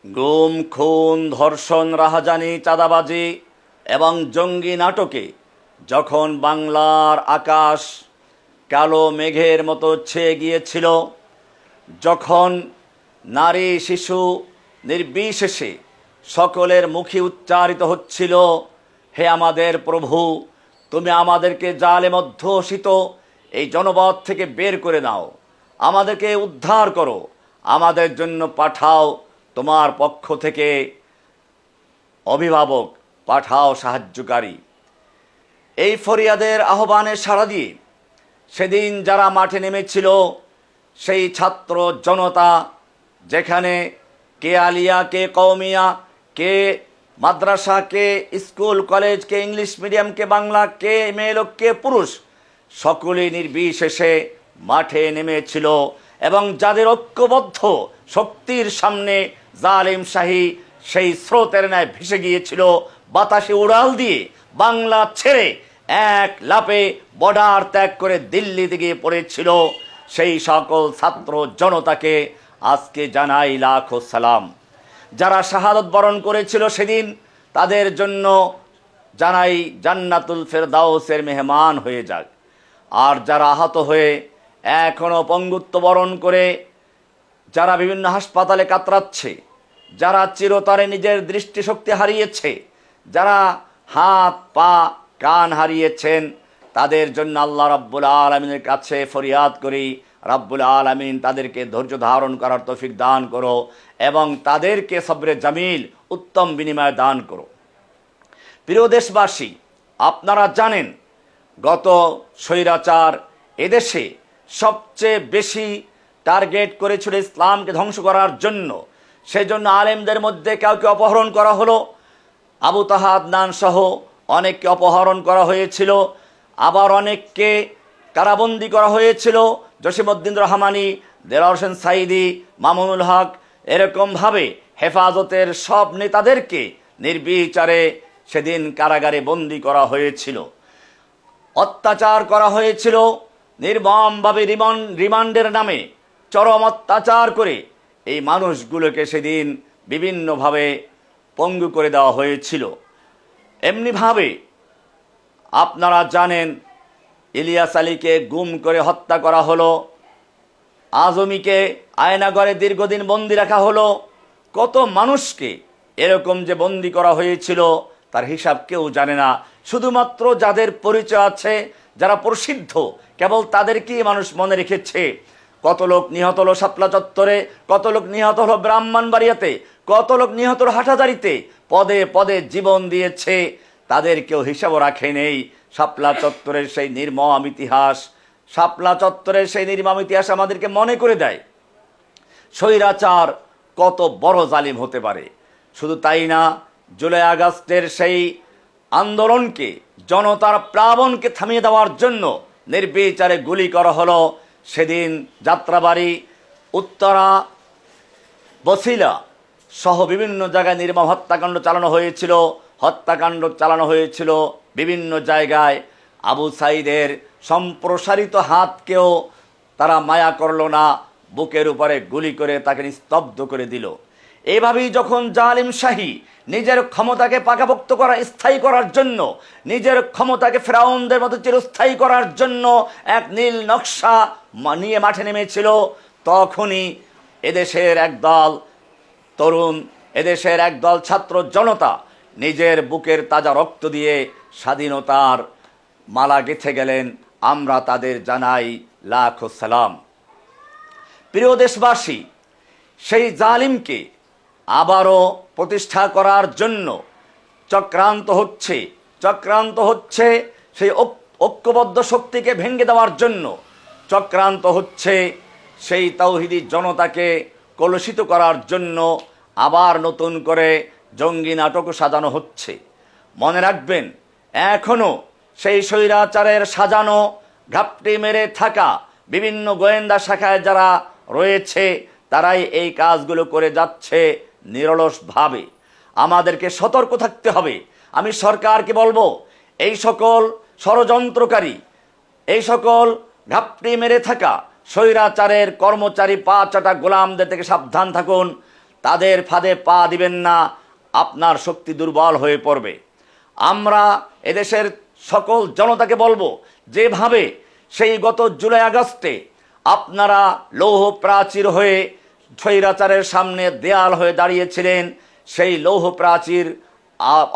গুম, খুন, ধর্ষণ, রাহাজানি, চাঁদাবাজি এবং জঙ্গি নাটকে যখন বাংলার আকাশ কালো মেঘের মতো ছেয়ে গিয়েছিল, যখন নারী শিশু নির্বিশেষে সকলের মুখে উচ্চারিত হচ্ছিল, হে আমাদের প্রভু, তুমি আমাদেরকে জালেম অধ্যুষিত এই জনপদ থেকে বের করে নাও, আমাদেরকে উদ্ধার করো, আমাদের জন্য পাঠাও তোমার পক্ষ থেকে অভিভাবক, পাঠাও সাহায্যকারী। এই ফরিয়াদের আহ্বানে সাড়া দিয়ে সেদিন যারা মাঠে নেমেছিল, সেই ছাত্র জনতা, যেখানে কে আলিয়া, কে কওমিয়া, কে মাদ্রাসা, কে স্কুল কলেজ, কে ইংলিশ মিডিয়াম, কে বাংলা, কে মেয়ে লোক, কে পুরুষ, সকলেই নির্বিশেষে মাঠে নেমেছিল। এবং যাদের ঐক্যবদ্ধ শক্তির সামনে জালিম শাহী সেই স্রোতের ন্যায় ভেসে গিয়েছিল, বাতাসে উড়াল দিয়ে বাংলা ছেড়ে এক লাফে বর্ডার ত্যাগ করে দিল্লিতে গিয়ে পড়েছিল, সেই সকল ছাত্র জনতাকে আজকে জানাই লাখো সালাম। যারা শাহাদত বরণ করেছিল সেদিন, তাদের জন্য জানাই জান্নাতুল ফেরদাউসের মেহমান হয়ে যাক। আর যারা আহত হয়ে এখনও পঙ্গুত্ব বরণ করে যারা বিভিন্ন হাসপাতালে কাতরাচ্ছে, যারা চিরতরে নিজের দৃষ্টিশক্তি হারিয়েছে, যারা হাত পা কান হারিয়েছেন, তাদের জন্য আল্লাহ রাব্বুল আলামিনের কাছে ফরিয়াদ করি, রাব্বুল আলামিন তাদেরকে ধৈর্য ধারণ করার তৌফিক দান করো এবং তাদেরকে সবরে জামিল উত্তম বিনিময় দান করো। প্রিয় দেশবাসী, আপনারা জানেন গত স্বৈরাচার এদেশে সবচেয়ে বেশি টার্গেট করেছিল ইসলামকে ধ্বংস করার জন্য। সেজন্য আলেমদের মধ্যে কাউকে অপহরণ করা হলো, আবু তাহা আদনান সহ অনেককে অপহরণ করা হয়েছিল, আবার অনেককে কারাবন্দি করা হয়েছিল। জসিমউদ্দিন রহমানি, দেলোয়ার হোসেন সাঈদী, মামুনুল হক, এরকমভাবে হেফাজতের সব নেতাদেরকে নির্বিচারে সেদিন কারাগারে বন্দি করা হয়েছিল, অত্যাচার করা হয়েছিল নির্মমভাবে। রিমান্ডের নামে চরম অত্যাচার করে এই মানুষগুলোকে সেদিন বিভিন্নভাবে পঙ্গু করে দেওয়া হয়েছিল। এমনিভাবে আপনারা জানেন ইলিয়াস আলীকে গুম করে হত্যা করা হলো, আজমিকে আয়নাঘরে দীর্ঘদিন বন্দি রাখা হলো। কত মানুষকে এরকম যে বন্দি করা হয়েছিল তার হিসাব কেউ জানে না। শুধুমাত্র যাদের পরিচয় আছে, যারা প্রসিদ্ধ, কেবল তাদেরকেই মানুষ মনে রেখেছে। কত লোক নিহত হলো শাপলা চত্বরে, কত লোক নিহত হলো ব্রাহ্মণবাড়িয়াতে, কত লোক নিহত হলো হাটহাজারীতে, পদে পদে জীবন দিয়েছে, তাদের কেউ হিসাবও রাখে নেই। শাপলা চত্বরের সেই নির্মম ইতিহাস, শাপলা চত্বরের সেই নির্মম ইতিহাস আমাদেরকে মনে করে দেয় স্বৈরাচার কত বড় জালিম হতে পারে। শুধু তাই না, জুলাই আগস্টের সেই আন্দোলনকে, জনতার প্লাবনকে থামিয়ে দেওয়ার জন্য নির্বিচারে গুলি করা হলো। সেদিন যাত্রাবাড়ি, উত্তরা, বছিলা সহ বিভিন্ন জায়গায় নির্মম হত্যাকাণ্ড চালানো হয়েছিল বিভিন্ন জায়গায়। আবু সাঈদের সম্প্রসারিত হাতকেও তারা মায়া করল না, বুকের উপরে গুলি করে তাকে নিস্তব্ধ করে দিল। এইভাবেই যখন জালিম শাহী নিজের ক্ষমতাকে পাকাপোক্ত করা, স্থায়ী করার জন্য, নিজের ক্ষমতাকে ফেরাউনদের মতো চিরস্থায়ী করার জন্য এক নীল নকশা নিয়ে মাঠে নেমেছিল, তখনই এদেশের একদল তরুণ, এদেশের একদল ছাত্র জনতা নিজের বুকের তাজা রক্ত দিয়ে স্বাধীনতার মালা গেঁথে গেলেন। আমরা তাদের জানাই লাখো সালাম। প্রিয় দেশবাসী, সেই জালিমকে আবারও প্রতিষ্ঠা করার জন্য চক্রান্ত হচ্ছে সেই ঐক্যবদ্ধ শক্তিকে ভেঙে দেওয়ার জন্য, চক্রান্ত হচ্ছে সেই তাওহীদি জনতাকে কলুষিত করার জন্য। আবার নতুন করে জঙ্গি নাটকও সাজানো হচ্ছে। মনে রাখবেন, এখনও সেই স্বৈরাচারের সাজানো ঘাপটি মেরে থাকা বিভিন্ন গোয়েন্দা শাখায় যারা রয়েছে, তারাই এই কাজগুলো করে যাচ্ছে নিরলসভাবে। আমাদেরকে সতর্ক থাকতে হবে। আমি সরকারকে বলবো, এই সকল ষড়যন্ত্রকারী, এই সকল ঘাপটি মেরে থাকা স্বৈরাচারের কর্মচারী পা চাটা গোলামদের থেকে সাবধান থাকুন। তাদের ফাঁদে পা দিবেন না, আপনার শক্তি দুর্বল হয়ে পড়বে। আমরা এদেশের সকল জনতাকে বলবো, যেভাবে সেই গত জুলাই আগস্টে আপনারা লৌহ প্রাচীর হয়ে স্বৈরাচারের সামনে দেয়াল হয়ে দাঁড়িয়েছিলেন, সেই লৌহ প্রাচীর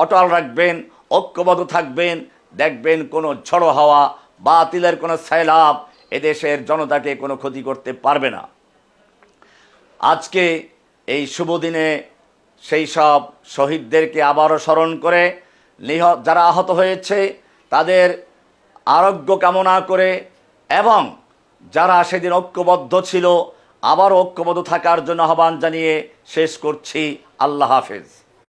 অটল রাখবেন, ঐক্যবদ্ধ থাকবেন। দেখবেন কোনো ঝড়ো হাওয়া, বাতিলের কোনো সয়লাব এদেশের জনতাকে কোনো ক্ষতি করতে পারবে না। আজকে এই শুভ দিনে সেই সব শহীদদেরকে আবারও স্মরণ করে যারা আহত হয়েছে তাদের আরোগ্য কামনা করে, এবং যারা সেদিন ঐক্যবদ্ধ ছিল আবারও ঐক্যবদ্ধ থাকার জন্য আহ্বান জানিয়ে শেষ করছি। আল্লাহ হাফেজ।